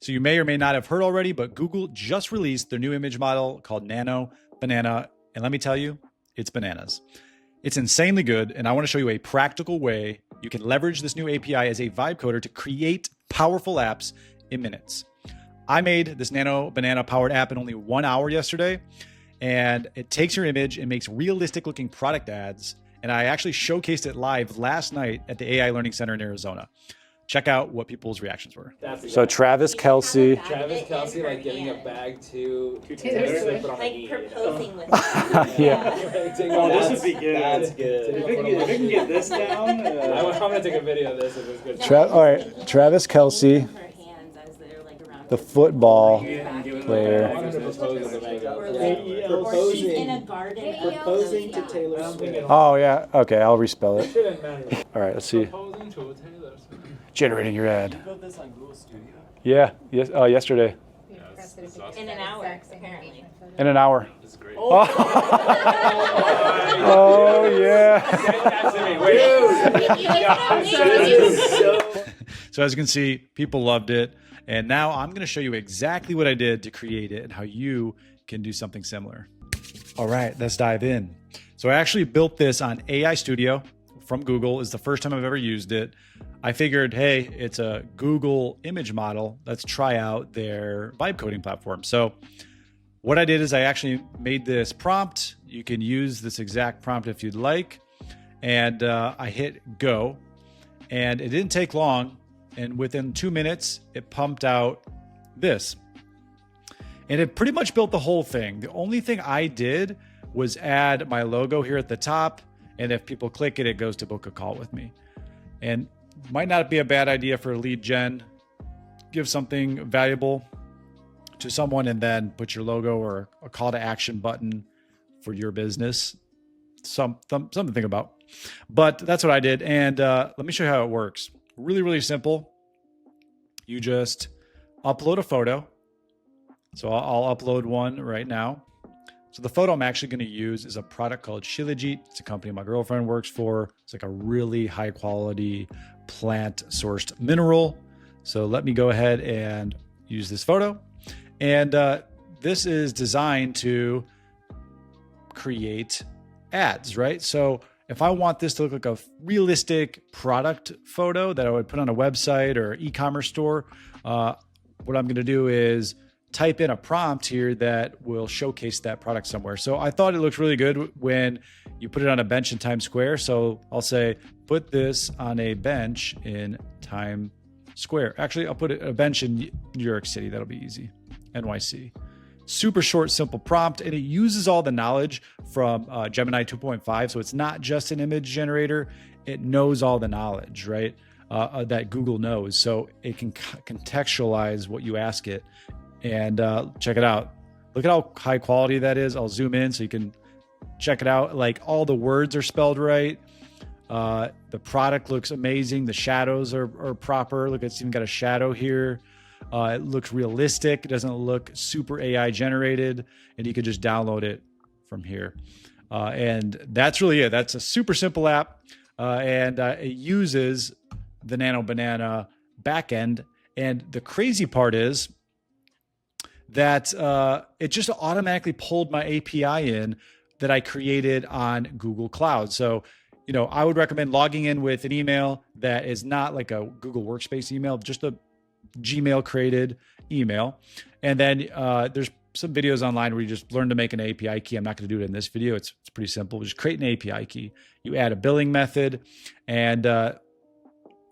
So you may or may not have heard already, but Google just released their new image model called Nano Banana. And let me tell you, it's bananas. It's insanely good. And I want to show you a practical way you can leverage this new API as a vibe coder to create powerful apps in minutes. I made this Nano Banana powered app in only 1 hour yesterday, and it takes your image and makes realistic looking product ads. And I actually showcased it live last night at the AI Learning Center in Arizona. Check out what people's reactions were. So Travis Kelce. Like giving a bag to Taylor Swift. Like proposing with Yeah. Oh, this would be good. That's good. If we can get this down. I'm going to take a video of this if it's good. All right, Travis Kelce, the football player. Proposing to Taylor Swift. Oh, yeah. Okay, I'll respell it. Shouldn't matter. All right, let's see. Proposing to Taylor Swift. Generating your ad. You built this on Google Studio? Yeah, yes, yesterday. In an hour, apparently. In an hour. This is great. Oh, yeah. So as you can see, people loved it. And now I'm going to show you exactly what I did to create it and how you can do something similar. All right, let's dive in. So I actually built this on AI Studio from Google. It's the first time I've ever used it. I figured, hey, it's a Google image model. Let's try out their vibe coding platform. So what I did is I actually made this prompt. You can use this exact prompt if you'd like. And I hit go. And it didn't take long. And within 2 minutes, it pumped out this. And it pretty much built the whole thing. The only thing I did was add my logo here at the top. And if people click it, it goes to book a call with me. And might not be a bad idea for lead gen. Give something valuable to someone and then put your logo or a call to action button for your business. Something to think about. But that's what I did. And let me show you how it works. Really, really simple. You just upload a photo. So I'll upload one right now. So the photo I'm actually going to use is a product called Shilajit. It's a company my girlfriend works for. It's like a really high quality plant sourced mineral. So let me go ahead and use this photo. And this is designed to create ads, right? So if I want this to look like a realistic product photo that I would put on a website or e-commerce store, what I'm going to do is type in a prompt here that will showcase that product somewhere. So I thought it looked really good when you put it on a bench in Times Square. So I'll say, put this on a bench in Times Square. Actually, I'll put it a bench in New York City. That'll be easy. NYC. Super short, simple prompt. And it uses all the knowledge from Gemini 2.5. So it's not just an image generator. It knows all the knowledge, right? That Google knows. So it can contextualize what you ask it. And check it out. Look at how high quality that is. I'll zoom in so you can check it out. Like all the words are spelled right. The product looks amazing. The shadows are proper. Look, it's even got a shadow here. It looks realistic. It doesn't look super AI generated. And you can just download it from here. And that's really it. That's a super simple app. And it uses the Nano Banana backend. And the crazy part is that it just automatically pulled my API in that I created on Google Cloud. So, you know, I would recommend logging in with an email that is not like a Google Workspace email, just a Gmail created email. And then there's some videos online where you just learn to make an API key. I'm not going to do it in this video. It's pretty simple. Just create an API key. You add a billing method and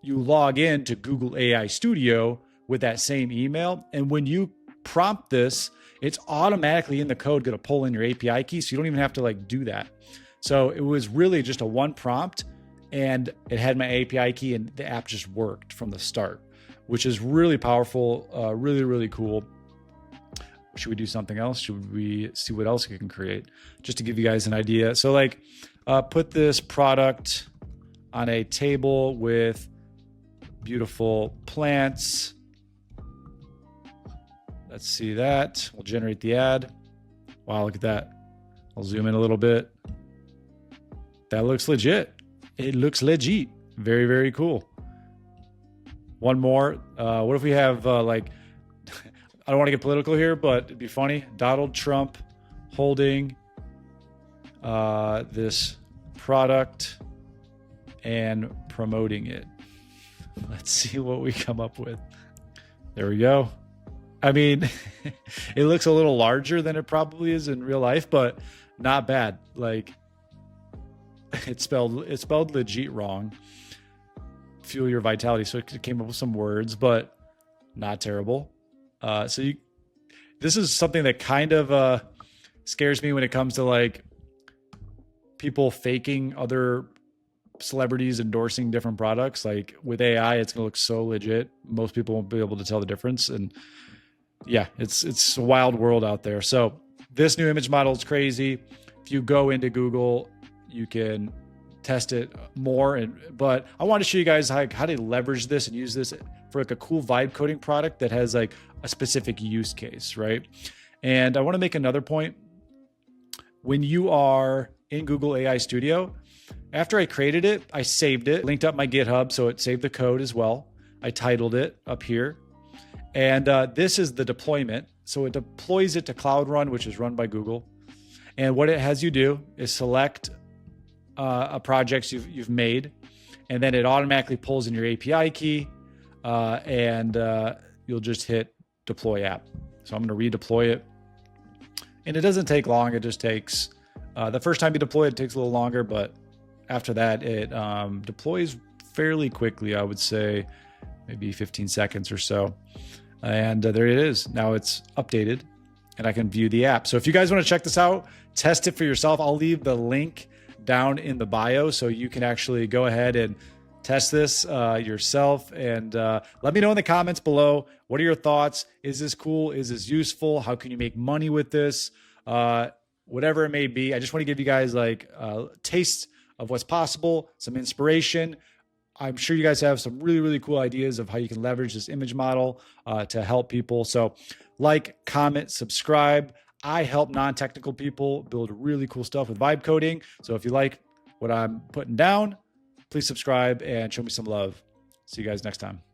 you log in to Google AI Studio with that same email. And when you prompt this, it's automatically in the code going to pull in your API key. So you don't even have to like do that. So it was really just a one prompt and it had my API key and the app just worked from the start, which is really powerful. Really, really cool. Should we do something else? Should we see what else we can create? Just to give you guys an idea. So like put this product on a table with beautiful plants. Let's see that. We'll generate the ad. Wow, look at that. I'll zoom in a little bit. That looks legit. It looks legit. Very, very cool. One more. What if we have like I don't want to get political here, but it'd be funny. Donald Trump holding this product and promoting it. Let's see what we come up with. There we go. I mean, it looks a little larger than it probably is in real life, but not bad. Like, it's spelled legit wrong. Fuel your vitality. So it came up with some words, but not terrible. This is something that kind of scares me when it comes to like people faking other celebrities endorsing different products. Like with AI, it's gonna look so legit. Most people won't be able to tell the difference. And yeah, it's a wild world out there. So this new image model is crazy. If you go into Google, you can test it more. But I want to show you guys how to leverage this and use this for like a cool vibe coding product that has like a specific use case, right? And I want to make another point. When you are in Google AI Studio, after I created it, I saved it, linked up my GitHub, so it saved the code as well. I titled it up here. And this is the deployment. So it deploys it to Cloud Run, which is run by Google. And what it has you do is select a project you've made, and then it automatically pulls in your API key, and you'll just hit deploy app. So I'm going to redeploy it. And it doesn't take long. It just takes, the first time you deploy it takes a little longer, but after that, it deploys fairly quickly. I would say maybe 15 seconds or so. And there it is. Now it's updated and I can view the app. So if you guys want to check this out, test it for yourself. I'll leave the link down in the bio so you can actually go ahead and test this yourself. And let me know in the comments below, what are your thoughts? Is this cool? Is this useful? How can you make money with this? Whatever it may be. I just want to give you guys like a taste of what's possible, some inspiration. I'm sure you guys have some really, really cool ideas of how you can leverage this image model to help people. So like, comment, subscribe. I help non-technical people build really cool stuff with vibe coding. So if you like what I'm putting down, please subscribe and show me some love. See you guys next time.